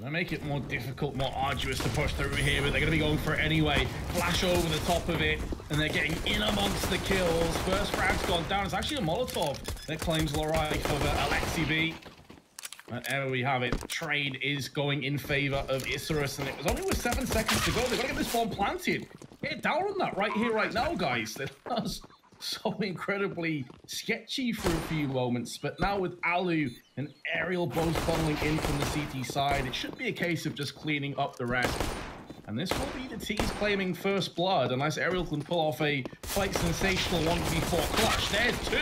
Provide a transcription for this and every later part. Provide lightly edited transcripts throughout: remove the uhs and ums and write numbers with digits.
Gonna make it more difficult, more arduous to push through here, but they're gonna be going for it anyway. Flash over the top of it, and they're getting in amongst the kills. First frag's gone down. It's actually a Molotov that claims Lorai for the Alexi B. And there we have it. Trade is going in favor of Isurus, and it was only with 7 seconds to go. They've got to get this bomb planted. Get down on that right here, right now, guys. That was so incredibly sketchy for a few moments, but now with Alu and Aerial both funneling in from the CT side, it should be a case of just cleaning up the rest. And this will be the T's claiming first blood, unless Aerial can pull off a quite sensational 1v4 clutch. There's 2,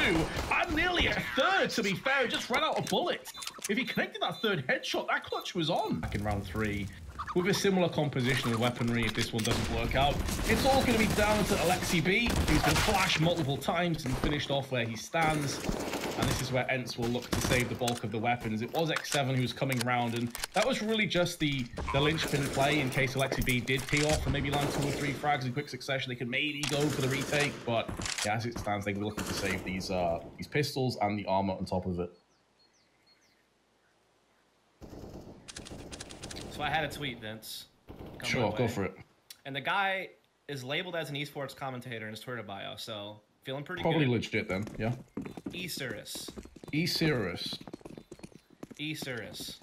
and nearly a third, to be fair. He just ran out of bullets. If he connected that third headshot, that clutch was on. Back in round 3, with a similar composition of weaponry, if this one doesn't work out, it's all going to be down to Alexi B, who's been flashed multiple times and finished off where he stands. And this is where ENCE will look to save the bulk of the weapons. It was X7 who was coming around, and that was really just the linchpin play in case Alexi B did pee off and maybe land 2 or 3 frags in quick succession. They could maybe go for the retake, but yeah, as it stands, they were looking to save these pistols and the armor on top of it. So I had a tweet, Vince. Sure, go for it. And the guy is labeled as an esports commentator in his Twitter bio, so feeling pretty Probably good. legit then, yeah. Isurus. Isurus. Isurus.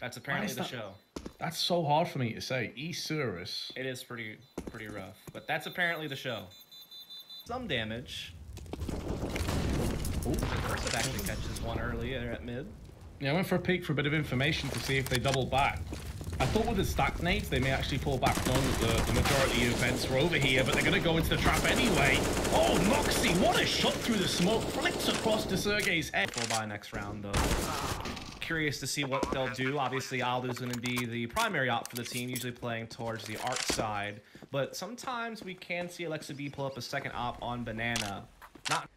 That's apparently the show. That's so hard for me to say. Isurus. It is pretty rough, but that's apparently the show. Some damage. Ooh, the person actually catches one early at mid. Yeah, I went for a peek for a bit of information to see if they double back. I thought with the stack nades, they may actually pull back, knowing that the majority of events were over here, but they're going to go into the trap anyway. Oh, Moxie, what a shot through the smoke. Flicks across to Sergey's head. We'll buy next round, though. Curious to see what they'll do. Obviously, Aldo's going to be the primary op for the team, usually playing towards the art side. But sometimes we can see Alexa B pull up a second op on Banana. Not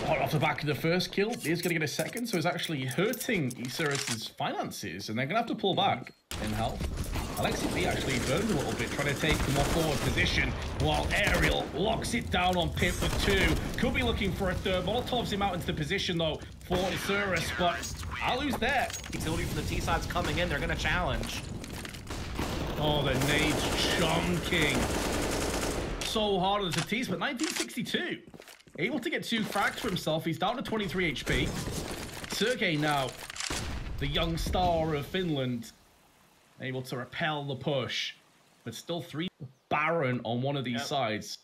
hot off the back of the first kill, he's going to get a second, so it's actually hurting Isurus' finances, and they're going to have to pull back in health. Alexi B actually burned a little bit, trying to take the more forward position, while Aerial locks it down on Pip with 2. Could be looking for a third. Molotovs him out into the position, though, for Isurus, but Alu's there. utility from the T side's coming in. They're going to challenge. Oh, the nades chunking. So hard on the T's, but 1962. Able to get 2 frags for himself. He's down to 23 HP. Sergey now, the young star of Finland, able to repel the push, but still 3 Baron on one of these sides.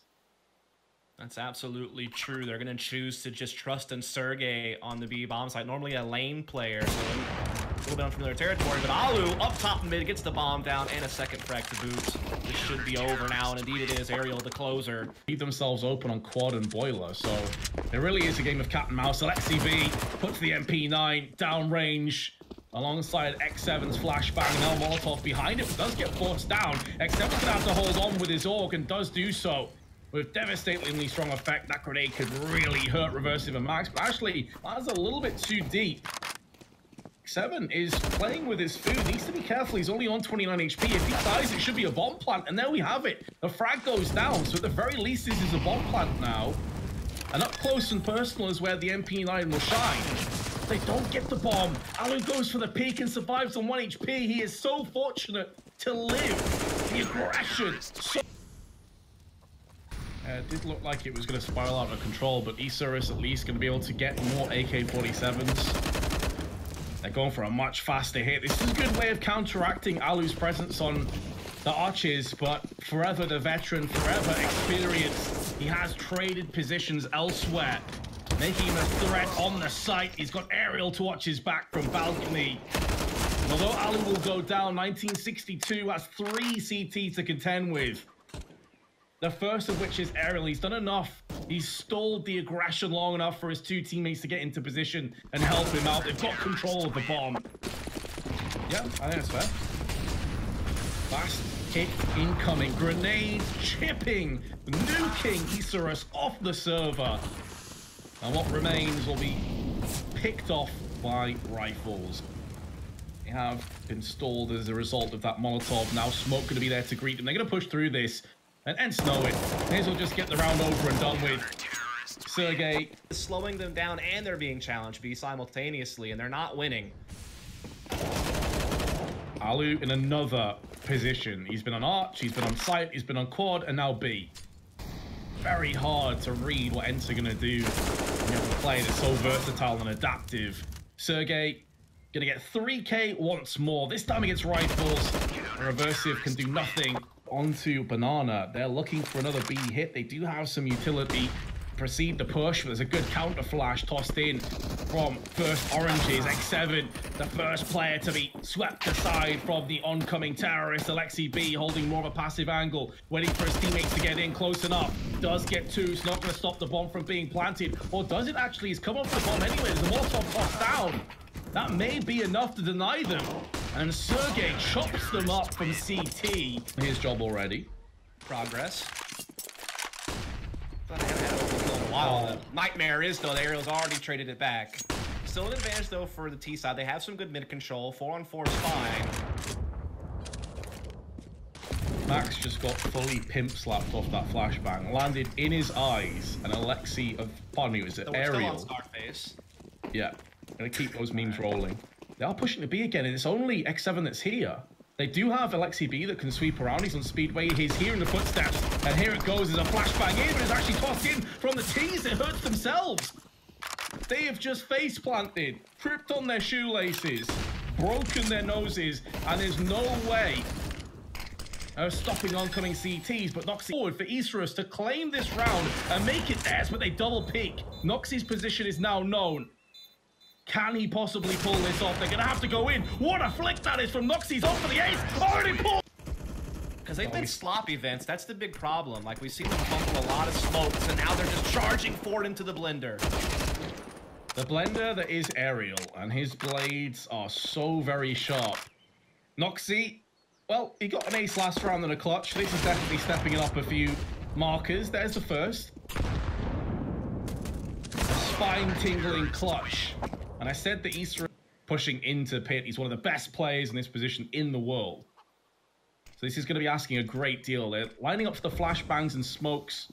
That's absolutely true. They're going to choose to just trust in Sergey on the B bomb site. Normally a lane player, so a little bit unfamiliar territory, but Alu up top mid gets the bomb down and a second frag to boot. This should be over now, and indeed it is. Aerial the closer. Leave themselves open on quad and boiler, so there really is a game of cat and mouse. Alexi B puts the MP9 downrange alongside X7's flashbang. Now Molotov behind it, but does get forced down. X7's gonna have to hold on with his AUG and does do so with devastatingly strong effect. That grenade could really hurt Reversive and Max, but actually that's a little bit too deep. X7 is playing with his food, needs to be careful. He's only on 29 HP. If he dies, it should be a bomb plant, and there we have it. The frag goes down, so at the very least this is a bomb plant now. And up close and personal is where the MP9 will shine. They don't get the bomb. Alu goes for the peak and survives on 1 HP. He is so fortunate to live. The aggression. It did look like it was going to spiral out of control, but Isurus at least going to be able to get more AK-47s. They're going for a much faster hit. This is a good way of counteracting Alu's presence on the arches, but forever the veteran, forever experienced. He has traded positions elsewhere, making him a threat on the site. He's got Aerial to watch his back from balcony. And although Alu will go down, 1962 has 3 CT to contend with. The first of which is Aerial. He's done enough. He's stalled the aggression long enough for his 2 teammates to get into position and help him out. They've got control of the bomb. Yeah, I think that's fair. Fast hit incoming. Grenade chipping, nuking Isurus off the server. And what remains will be picked off by rifles. They have been stalled as a result of that Molotov. Now smoke going to be there to greet them. They're going to push through this. And ENCE know it. May as well just get the round over and done with. Sergey slowing them down, and they're being challenged B simultaneously, and they're not winning. Alu in another position. He's been on Arch, he's been on Site, he's been on Quad, and now B. Very hard to read what ENCE are going to do when you have a player that's so versatile and adaptive. Sergey going to get 3K once more. This time against Rifles. Reversive can do nothing onto Banana. They're looking for another B hit. They do have some utility. Proceed to push, but there's a good counter flash tossed in from first Oranges. X7, the first player to be swept aside from the oncoming terrorist. Alexi B holding more of a passive angle, waiting for his teammates to get in close enough. Does get two, it's not going to stop the bomb from being planted. Or does it actually? He's come off the bomb anyway. The Molotov tossed down. That may be enough to deny them. And Sergey chops them up from CT. His job already. Progress. Wow. The nightmare is, though, the aerial's already traded it back. Still an advantage, though, for the T side. They have some good mid control. 4-on-4 is fine. Max just got fully pimp slapped off that flashbang. Landed in his eyes. And Alexi, pardon me, was it Aerial? Still on Scarface. Yeah. Gonna keep those memes rolling. They are pushing to B again, and it's only X7 that's here. They do have Alexi B that can sweep around. He's on Speedway. He's hearing the footsteps. And here it goes. There's a flashbang in, but it's actually tossed in from the T's. It hurts themselves. They have just face planted, tripped on their shoelaces, broken their noses, and there's no way of stopping oncoming CTs. But Noxy forward for Isurus to claim this round and make it theirs, but they double peek. Noxy's position is now known. Can he possibly pull this off? They're going to have to go in. What a flick that is from Noxy's off for the ace. Already pulled. Because they've been sloppy, Vince. That's the big problem. Like, we've seen them fumble a lot of smokes, and now they're just charging forward into the blender. The blender that is Aerial, and his blades are so very sharp. Noxy, well, he got an ace last round and a clutch. This is definitely stepping it up a few markers. There's the first. A spine-tingling clutch. And I said that Easter pushing into pit. He's one of the best players in this position in the world. So this is going to be asking a great deal. They're lining up for the flashbangs and smokes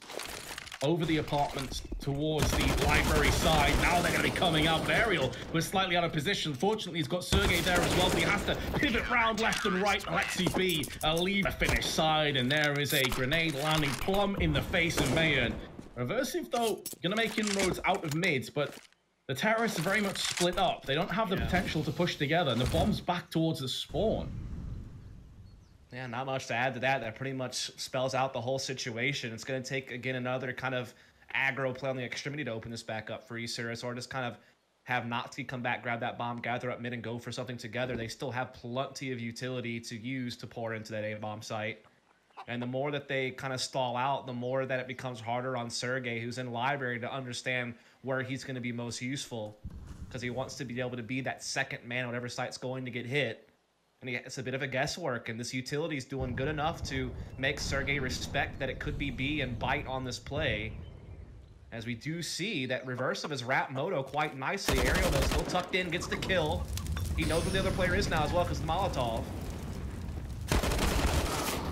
over the apartments towards the library side. Now they're going to be coming out, but Aerial was slightly out of position. Fortunately, he's got Sergey there as well, but he has to pivot round left and right. Alexi B leave the finish side, and there is a grenade landing plumb in the face of Mayan. Reversive, though, going to make inroads out of mids, but the terrorists are very much split up. They don't have the potential to push together, and the bomb's back towards the spawn. Yeah, not much to add to that. That pretty much spells out the whole situation. It's going to take, again, another kind of aggro play on the extremity to open this back up for Isurus, or just kind of have Nazi come back, grab that bomb, gather up mid, and go for something together. They still have plenty of utility to use to pour into that A-bomb site. And the more that they kind of stall out, the more that it becomes harder on Sergey, who's in library, to understand where he's going to be most useful. Because he wants to be able to be that second man on whatever site's going to get hit. And it's a bit of a guesswork, and this utility is doing good enough to make Sergey respect that it could be B and bite on this play. As we do see that Reversive has wrapped Moto quite nicely. Aerial, though, still tucked in, gets the kill. He knows where the other player is now as well, because the Molotov.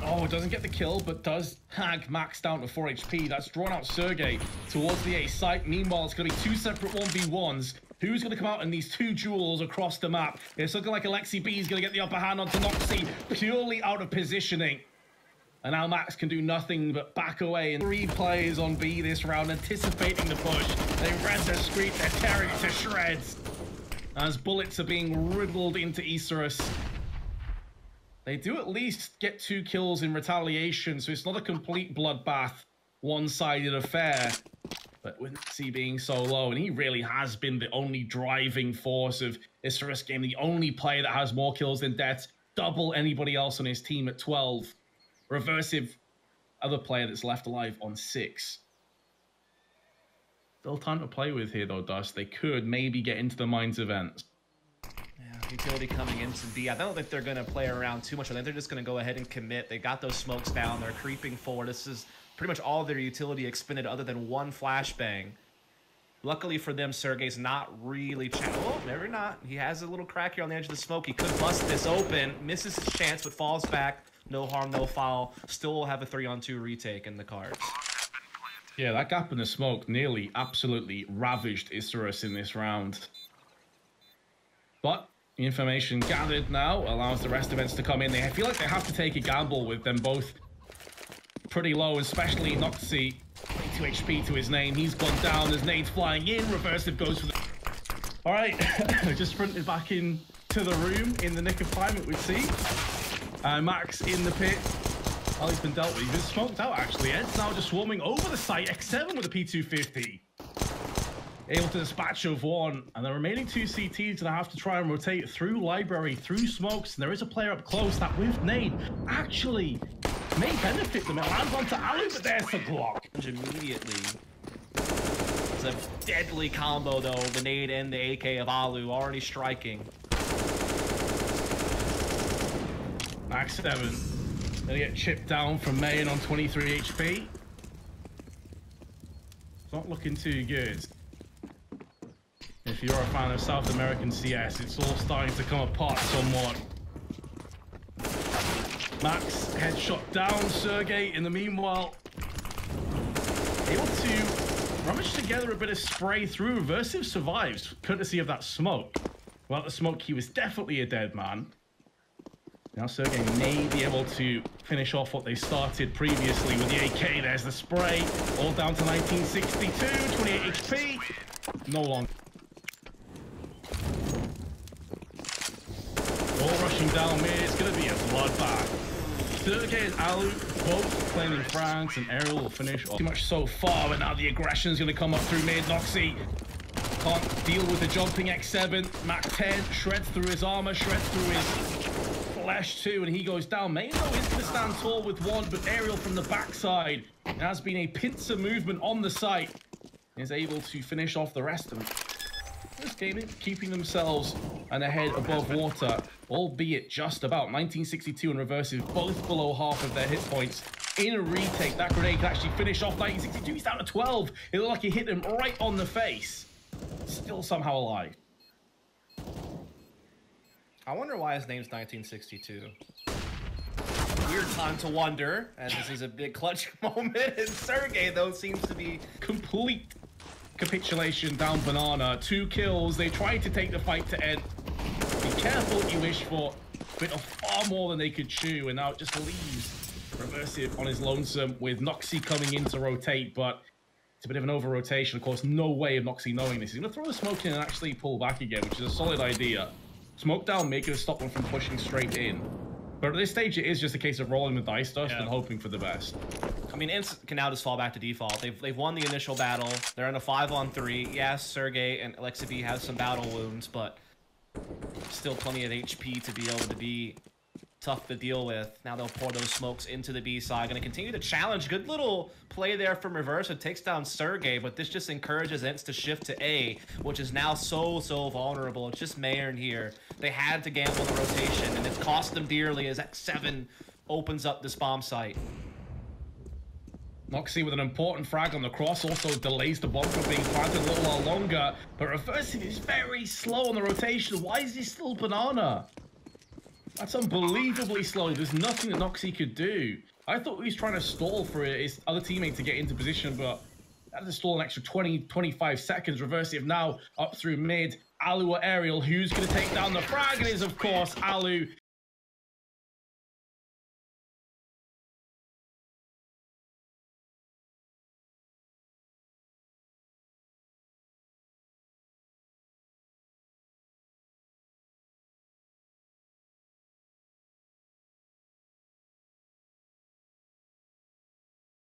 Oh, doesn't get the kill, but does hag Max down to 4 HP. That's drawn out Sergey towards the A site. Meanwhile, it's going to be two separate 1v1s. Who's going to come out in these two duels across the map? It's looking like Alexi B is going to get the upper hand onto Noxy, purely out of positioning. And now Max can do nothing but back away. And 3 players on B this round, anticipating the push. They read the street, they're tearing it to shreds. As bullets are being riddled into Isurus. They do at least get 2 kills in retaliation, so it's not a complete bloodbath, one-sided affair. But with C being so low, and he really has been the only driving force of this first game, the only player that has more kills than deaths, double anybody else on his team at 12. Reversive, other player that's left alive on 6. Still time to play with here, though, Dust. They could maybe get into the Mines events. Yeah, utility coming into B. I don't think they're going to play around too much. I think they're just going to go ahead and commit. They got those smokes down. They're creeping forward. This is pretty much all their utility expended other than 1 flashbang. Luckily for them, Sergey's not really... Oh, never not. He has a little crack here on the edge of the smoke. He could bust this open. Misses his chance, but falls back. No harm, no foul. Still will have a 3-on-2 retake in the cards. Yeah, that gap in the smoke nearly absolutely ravaged Isurus in this round. But the information gathered now allows the rest of ENCE to come in. They feel like they have to take a gamble with them both pretty low, especially Noxy. 2 HP to his name. He's gone down. There's nades flying in. Reversive goes for the... All right, just sprinted back into the room in the nick of time, it would seem. Max in the pit. Oh, he's been dealt with. He's been smoked out, actually. ENCE now just swarming over the site. X7 with a P250. Able to dispatch of one. And the remaining 2 CTs gonna have to try and rotate through library, through smokes. And there is a player up close that with nade actually may benefit them. It lands onto Alu, but there's the block. Immediately. It's a deadly combo, though. The nade and the AK of Alu already striking. Max 7. Gonna get chipped down from Mayan on 23 HP. It's not looking too good. If you're a fan of South American CS, it's all starting to come apart somewhat. Max, headshot down. Sergey, in the meanwhile, able to rummage together a bit of spray through. Reversive survives, courtesy of that smoke. Without the smoke, he was definitely a dead man. Now Sergey may be able to finish off what they started previously with the AK. There's the spray, all down to 1962, 28 HP. No longer. All rushing down mid, it's going to be a bloodbath. Sergey and Alu both claiming frags, and Ariel will finish off. Too much so far, but now the aggression is going to come up through mid. Noxy can't deal with the jumping X7. Mac 10 shreds through his armor, shreds through his flesh too, and he goes down. Main though is going to stand tall with one, but Ariel from the backside. It has been a pincer movement on the site. Is able to finish off the rest of them. This game is keeping themselves and ahead above water, albeit just about. 1962 and Reversive both below half of their hit points. In a retake, that grenade can actually finish off 1962. He's down to 12. It looked like he hit him right on the face. Still somehow alive. I wonder why his name's 1962. Weird time to wonder, as this is a big clutch moment, and Sergey, though, seems to be complete capitulation down banana. 2 kills. They tried to take the fight to end. Be careful what you wish for. Bit of far more than they could chew, and now it just leaves Reversive on his lonesome with Noxy coming in to rotate, but it's a bit of an over-rotation. Of course, no way of Noxy knowing this. He's going to throw the smoke in and actually pull back again, which is a solid idea. Smoke down, make it stop them from pushing straight in. But at this stage, it is just a case of rolling the dice dust and hoping for the best. I mean, ENCE can now just fall back to default. They've won the initial battle. They're in a 5-on-3. Yes, Sergey and Alexi have some battle wounds, but still plenty of HP to be able to be tough to deal with. Now they'll pour those smokes into the B side. Going to continue to challenge. Good little play there from Reverse. It takes down Sergey, but this just encourages ENCE to shift to A, which is now so vulnerable. It's just Mayern here. They had to gamble the rotation, and it's cost them dearly as X7 opens up this bomb site. Noxy with an important frag on the cross also delays the bomb from being planted a little while longer, but Reversive is very slow on the rotation. Why is he still banana? That's unbelievably slow. There's nothing that Noxy could do. I thought he was trying to stall for his other teammate to get into position, but that had to stall an extra 20-25 seconds. Reversive now up through mid. Alu or Ariel, who's going to take down the frag? It is, of course, Alu.